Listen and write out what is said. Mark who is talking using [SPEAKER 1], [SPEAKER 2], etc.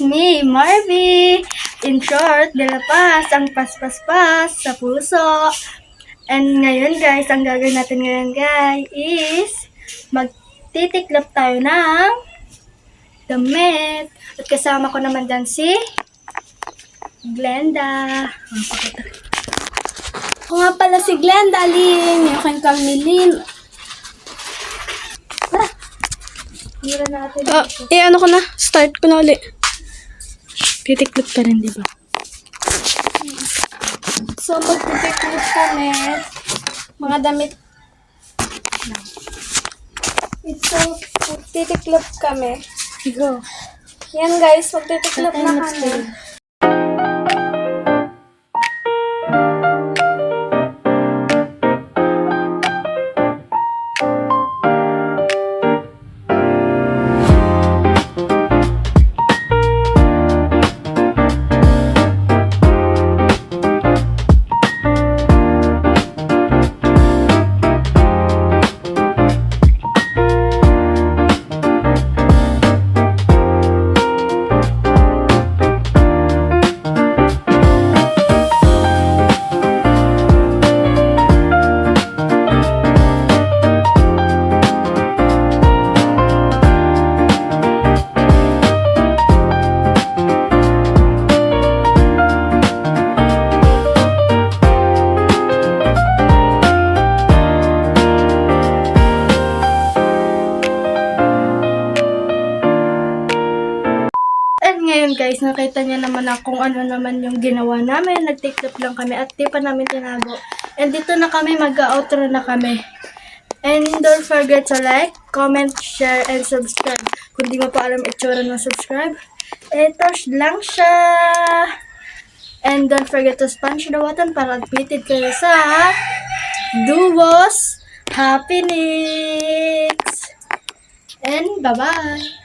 [SPEAKER 1] It's me, Marvy. In short, dalapas ang paspas-pas sa puso. And ngayon guys, ang gagawin natin ngayon guys is magtitiklop tayo ng damit. At kasama ko naman dyan si Glenda.
[SPEAKER 2] Ako nga pala si Glenda, Lynn. Yung kang Milin.
[SPEAKER 1] Mira natin.
[SPEAKER 2] Ano ko na. Start ko na ulit. Titiklop ka rin, di ba? So, magtitiklop kami. Mga damit. So, magtitiklop kami.
[SPEAKER 1] Go.
[SPEAKER 2] Yan guys, magtitiklop na kami.
[SPEAKER 1] Ngayon guys, nakita niya naman kung ano naman yung ginawa namin. Nag-tiklop lang kami at di pa namin tinago. And dito na kami, mag-outro na kami. And don't forget to like, comment, share, and subscribe. Kung di mo pa alam itsura ng subscribe, touch lang siya. And don't forget to sponge the button para updated kayo sa Duos Happiness. And bye-bye!